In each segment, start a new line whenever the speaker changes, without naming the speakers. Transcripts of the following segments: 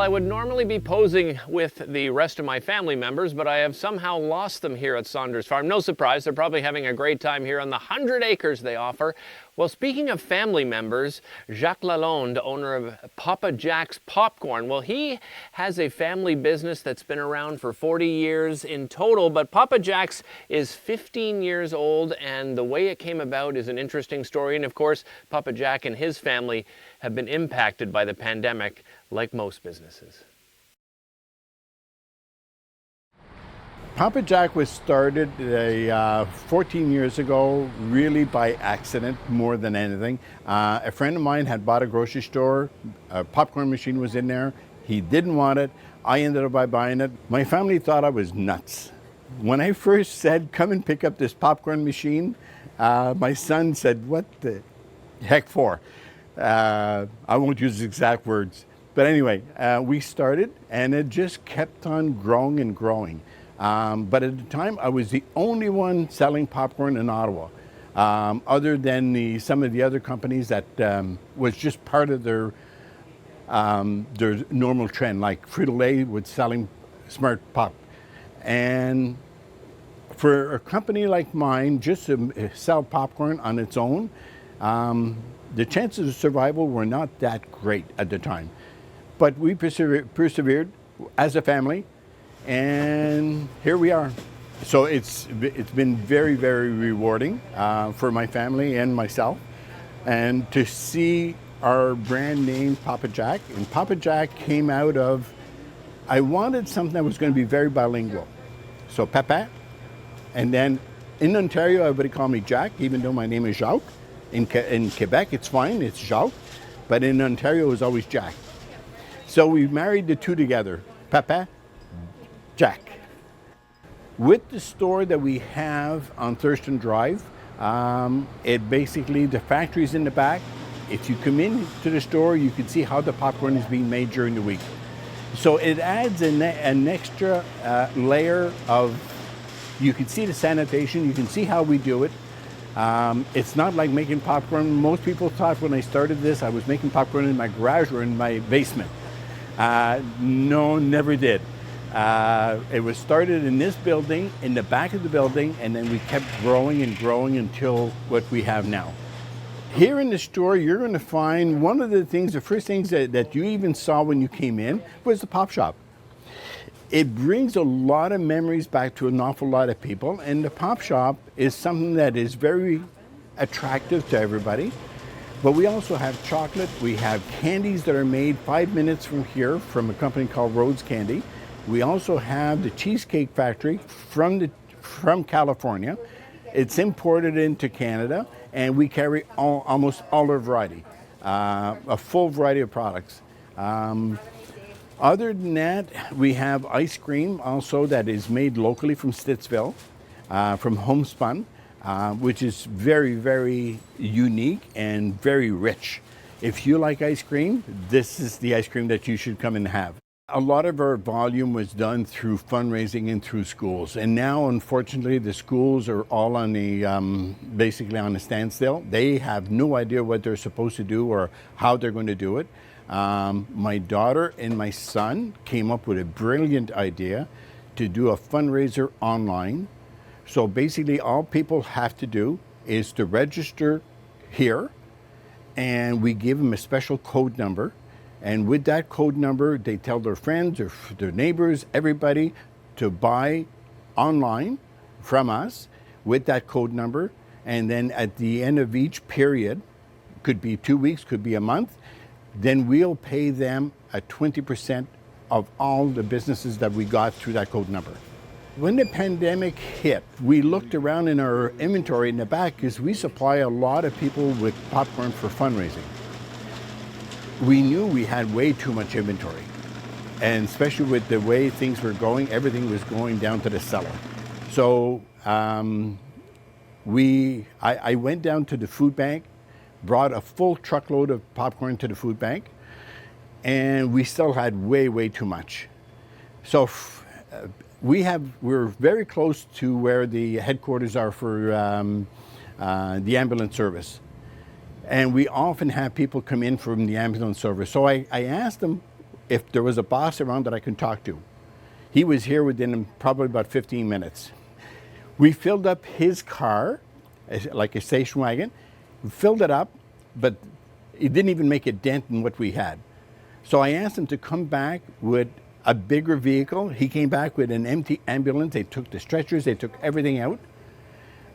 I would normally be posing with the rest of my family members, but I have somehow lost them here at Saunders Farm. No surprise, they're probably having a great time here on the 100 acres they offer. Well, speaking of family members, Jacques Lalonde, owner of Papa Jack's Popcorn, well, he has a family business that's been around for 40 years in total, but Papa Jack's is 15 years old, and the way it came about is an interesting story. And of course, Papa Jack and his family have been impacted by the pandemic like most businesses.
Papa Jack was started 14 years ago, really by accident more than anything. A friend of mine had bought a grocery store, a popcorn machine was in there, he didn't want it, I ended up by buying it. My family thought I was nuts. When I first said, come and pick up this popcorn machine, my son said, what the heck for? I won't use exact words. But anyway, we started and it just kept on growing and growing. But at the time, I was the only one selling popcorn in Ottawa, other than some of the other companies that was just part of their normal trend, like Frito-Lay was selling Smart Pop. And for a company like mine, just to sell popcorn on its own, the chances of survival were not that great at the time. But we persevered as a family, and here we are. So it's been very, very rewarding for my family and myself, and to see our brand name Papa Jack. And Papa Jack came out of, I wanted something that was going to be very bilingual. So Papa, and then in Ontario everybody called me Jack, even though my name is Jacques. In Quebec it's fine, it's Jacques, but in Ontario it was always Jack. So we married the two together, Papa, Jack. With the store that we have on Thurston Drive, it basically, the factory's in the back. If you come into the store, you can see how the popcorn is being made during the week. So it adds an extra layer of, you can see the sanitation, you can see how we do it. It's not like making popcorn. Most people thought when I started this, I was making popcorn in my garage or in my basement. No, never did. It was started in this building, in the back of the building, and then we kept growing and growing until what we have now. Here in the store, you're going to find one of the things, the first things that you even saw when you came in was the Pop Shop. It brings a lot of memories back to an awful lot of people, and the Pop Shop is something that is very attractive to everybody. But we also have chocolate, we have candies that are made 5 minutes from here from a company called Rhodes Candy. We also have the Cheesecake Factory from California. It's imported into Canada, and we carry almost all our variety, a full variety of products. Other than that, we have ice cream also that is made locally from Stittsville, from Homespun, which is very, very unique and very rich. If you like ice cream, this is the ice cream that you should come and have. A lot of our volume was done through fundraising and through schools. And now, unfortunately, the schools are all on the, basically on a standstill. They have no idea what they're supposed to do or how they're going to do it. My daughter and my son came up with a brilliant idea to do a fundraiser online. So basically all people have to do is to register here, and we give them a special code number. And with that code number, they tell their friends or their neighbors, everybody, to buy online from us with that code number. And then at the end of each period, could be 2 weeks, could be a month, then we'll pay them a 20% of all the businesses that we got through that code number. When the pandemic hit, we looked around in our inventory in the back because we supply a lot of people with popcorn for fundraising. We knew we had way too much inventory, and especially with the way things were going, everything was going down to the cellar. So I went down to the food bank, brought a full truckload of popcorn to the food bank, and we still had way, way too much. So we're very close to where the headquarters are for the ambulance service. And we often have people come in from the ambulance service. So I asked them, if there was a boss around that I could talk to. He was here within probably about 15 minutes. We filled up his car, like a station wagon, filled it up, but it didn't even make a dent in what we had. So I asked him to come back with a bigger vehicle. He came back with an empty ambulance. They took the stretchers, they took everything out.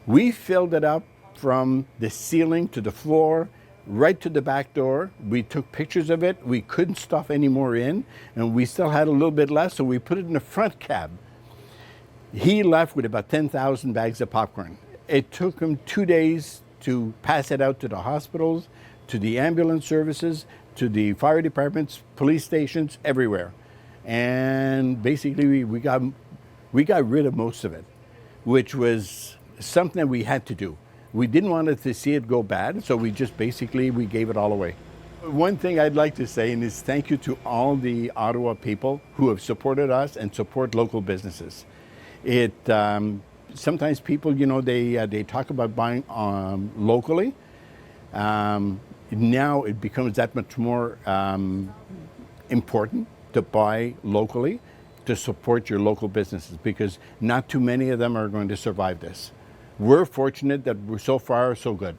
We filled it up from the ceiling to the floor, right to the back door. We took pictures of it. We couldn't stuff any more in, and we still had a little bit left, so we put it in the front cab. He left with about 10,000 bags of popcorn. It took him 2 days to pass it out to the hospitals, to the ambulance services, to the fire departments, police stations, everywhere. And basically we got rid of most of it, which was something that we had to do. We didn't want it to see it go bad, so we gave it all away. One thing I'd like to say is thank you to all the Ottawa people who have supported us and support local businesses. It sometimes people, they talk about buying locally. Now it becomes that much more important to buy locally, to support your local businesses, because not too many of them are going to survive this. We're fortunate that we're so far so good.